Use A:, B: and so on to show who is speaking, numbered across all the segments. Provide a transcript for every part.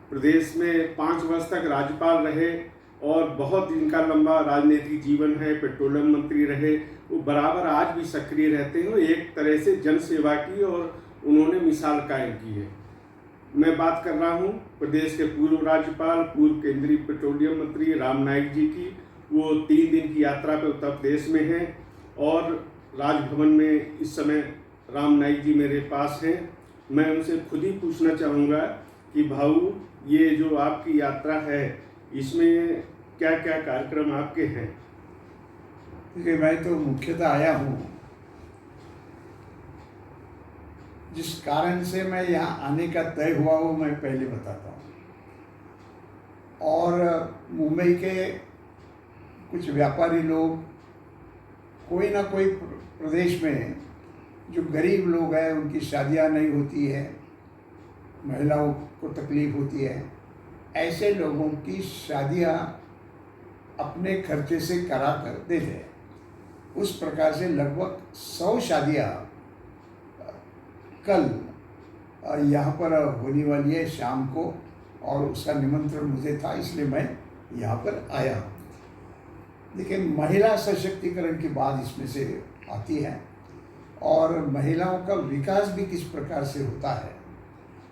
A: प्रदेश में 5 वर्ष तक राज्यपाल रहे और बहुत इनका लंबा राजनीतिक जीवन है। पेट्रोलियम मंत्री रहे, वो बराबर आज भी सक्रिय रहते हैं। एक तरह से जन सेवा की और उन्होंने मिसाल कायम की है। मैं बात कर रहा हूँ प्रदेश के पूर्व राज्यपाल, पूर्व केंद्रीय पेट्रोलियम मंत्री राम नाईक जी की। वो 3 दिन की यात्रा पे उत्तर प्रदेश में हैं और राजभवन में इस समय राम नाईक जी मेरे पास हैं। मैं उनसे खुद ही पूछना चाहूँगा कि भाऊ, ये जो आपकी यात्रा है इसमें क्या क्या कार्यक्रम आपके हैं?
B: देखिए, मैं तो मुख्यतः आया हूँ, जिस कारण से मैं यहाँ आने का तय हुआ वो मैं पहले बताता हूँ। और मुंबई के कुछ व्यापारी लोग, कोई ना कोई प्रदेश में जो गरीब लोग हैं उनकी शादियाँ नहीं होती है, महिलाओं को तकलीफ होती है, ऐसे लोगों की शादियाँ अपने खर्चे से करा कर देते हैं। उस प्रकार से लगभग 100 शादियाँ कल यहाँ पर होने वाली है शाम को, और उसका निमंत्रण मुझे था, इसलिए मैं यहाँ पर आया हूँ। देखिए, महिला सशक्तिकरण की बात इसमें से आती है और महिलाओं का विकास भी किस प्रकार से होता है।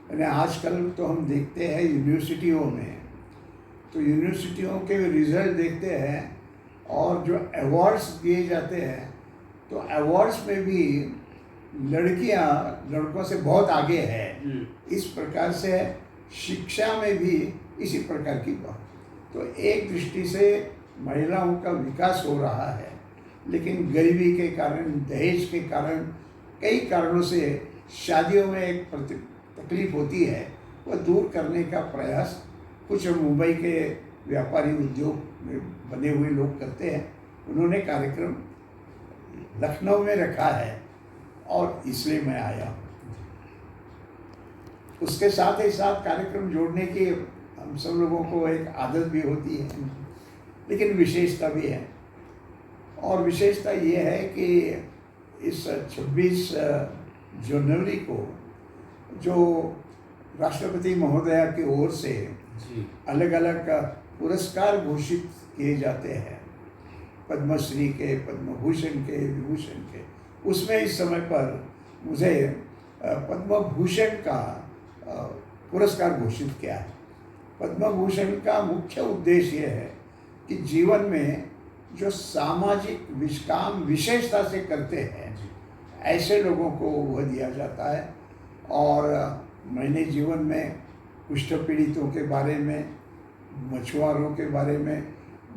B: यानी आजकल तो हम देखते हैं यूनिवर्सिटियों में, तो यूनिवर्सिटियों के रिजल्ट देखते हैं और जो अवार्ड्स दिए जाते हैं, तो अवार्ड्स में भी लड़कियां लड़कों से बहुत आगे है। इस प्रकार से शिक्षा में भी इसी प्रकार की बात। तो एक दृष्टि से महिलाओं का विकास हो रहा है, लेकिन गरीबी के कारण, दहेज के कारण, कई कारणों से शादियों में एक तकलीफ होती है, वह दूर करने का प्रयास कुछ मुंबई के व्यापारी उद्योग में बने हुए लोग करते हैं। उन्होंने कार्यक्रम लखनऊ में रखा है और इसलिए मैं आया हूँ। उसके साथ ही साथ कार्यक्रम जोड़ने की हम सब लोगों को एक आदत भी होती है, लेकिन विशेषता भी है। और विशेषता ये है कि इस 26 जनवरी को जो राष्ट्रपति महोदया की ओर से अलग अलग पुरस्कार घोषित किए जाते हैं, पद्मश्री के, पद्म भूषण के, विभूषण के, उसमें इस समय पर मुझे पद्म भूषण का पुरस्कार घोषित किया है। पद्म भूषण का मुख्य उद्देश्य यह है कि जीवन में जो सामाजिक काम विशेषता से करते हैं, ऐसे लोगों को वह दिया जाता है। और मैंने जीवन में कुष्ठ पीड़ितों के बारे में, मछुआरों के बारे में,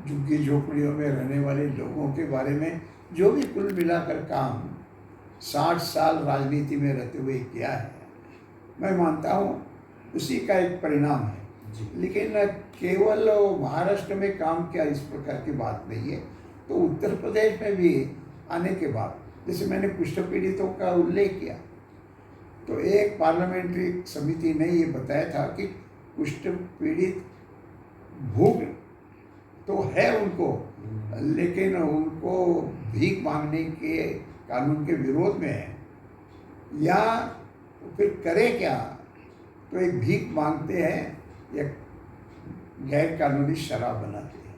B: झुग्गी झोपड़ियों में रहने वाले लोगों के बारे में, जो भी कुल मिलाकर काम 60 साल राजनीति में रहते हुए किया है, मैं मानता हूँ उसी का एक परिणाम है। लेकिन केवल महाराष्ट्र में काम किया इस प्रकार की बात नहीं है। तो उत्तर प्रदेश में भी आने के बाद, जैसे मैंने कुष्ठ पीड़ितों का उल्लेख किया, तो एक पार्लियामेंट्री समिति ने ये बताया था कि कुष्ठ पीड़ित भूख तो है उनको, लेकिन उनको भीख मांगने के कानून के विरोध में है, या फिर करे क्या, तो एक भीख मांगते हैं या गैर कानूनी शराब बनाते हैं।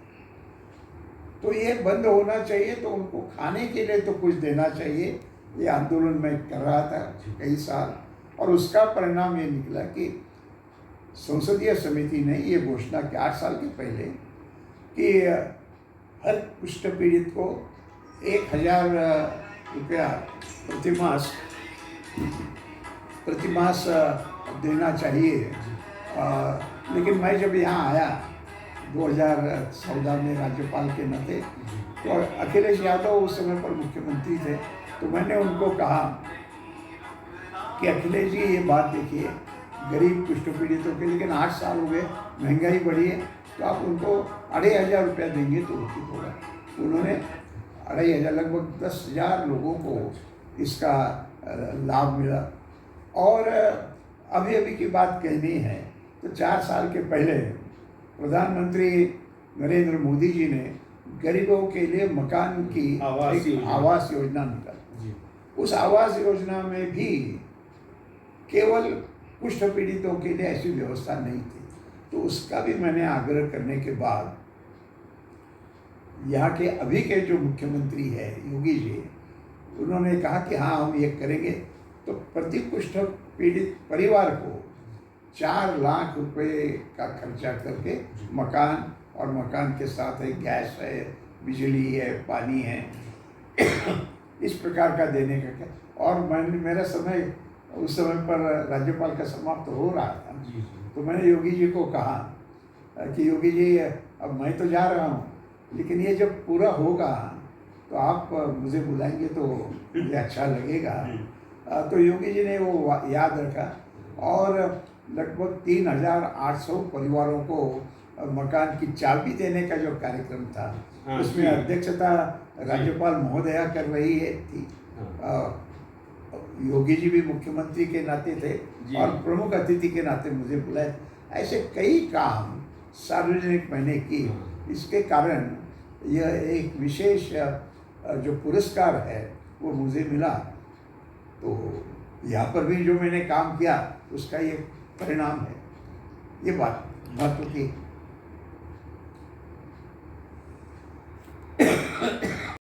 B: तो ये बंद होना चाहिए, तो उनको खाने के लिए तो कुछ देना चाहिए। ये आंदोलन मैं कर रहा था कई साल, और उसका परिणाम ये निकला कि संसदीय समिति ने ये घोषणा की 8 साल के पहले कि हर कुष्ठ पीड़ित को 1000 रुपया प्रतिमास देना चाहिए। लेकिन मैं जब यहाँ आया 2014 में राज्यपाल के नाते, तो अखिलेश यादव उस समय पर मुख्यमंत्री थे, तो मैंने उनको कहा कि अखिलेश जी, ये बात देखिए, गरीब कुष्ठ पीड़ितों के, लेकिन 8 साल हो गए, महंगाई बढ़ी है, तो आप उनको 2500 रुपया देंगे तो उचित होगा। उन्होंने 2500, लगभग 10,000 लोगों को इसका लाभ मिला। और अभी अभी की बात कहनी है तो 4 साल के पहले प्रधानमंत्री नरेंद्र मोदी जी ने गरीबों के लिए मकान की आवास योजना निकाली। उस आवास योजना में भी केवल कुष्ठ पीड़ितों के लिए ऐसी व्यवस्था नहीं थी, तो उसका भी मैंने आग्रह करने के बाद यहाँ के अभी के जो मुख्यमंत्री है योगी जी, उन्होंने कहा कि हाँ हम ये करेंगे। तो प्रति कुष्ठ पीड़ित परिवार को 4 लाख रुपए का खर्चा करके मकान, और मकान के साथ एक गैस है, बिजली है, पानी है, इस प्रकार का देने का क्या। और मेरा समय उस समय पर राज्यपाल का समाप्त हो रहा था, तो मैंने योगी जी को कहा कि योगी जी अब मैं तो जा रहा हूँ, लेकिन ये जब पूरा होगा तो आप मुझे बुलाएंगे तो मुझे अच्छा लगेगा। तो योगी जी ने वो याद रखा और लगभग 3,800 परिवारों को मकान की चाबी देने का जो कार्यक्रम था, उसमें अध्यक्षता राज्यपाल महोदया कर रही थी। योगी जी भी मुख्यमंत्री के नाते थे और प्रमुख अतिथि के नाते मुझे बुलाए। ऐसे कई काम सार्वजनिक मैंने की। इसके कारण यह एक विशेष जो पुरस्कार है वो मुझे मिला। तो यहाँ पर भी जो मैंने काम किया उसका ये परिणाम है। ये बात महत्व की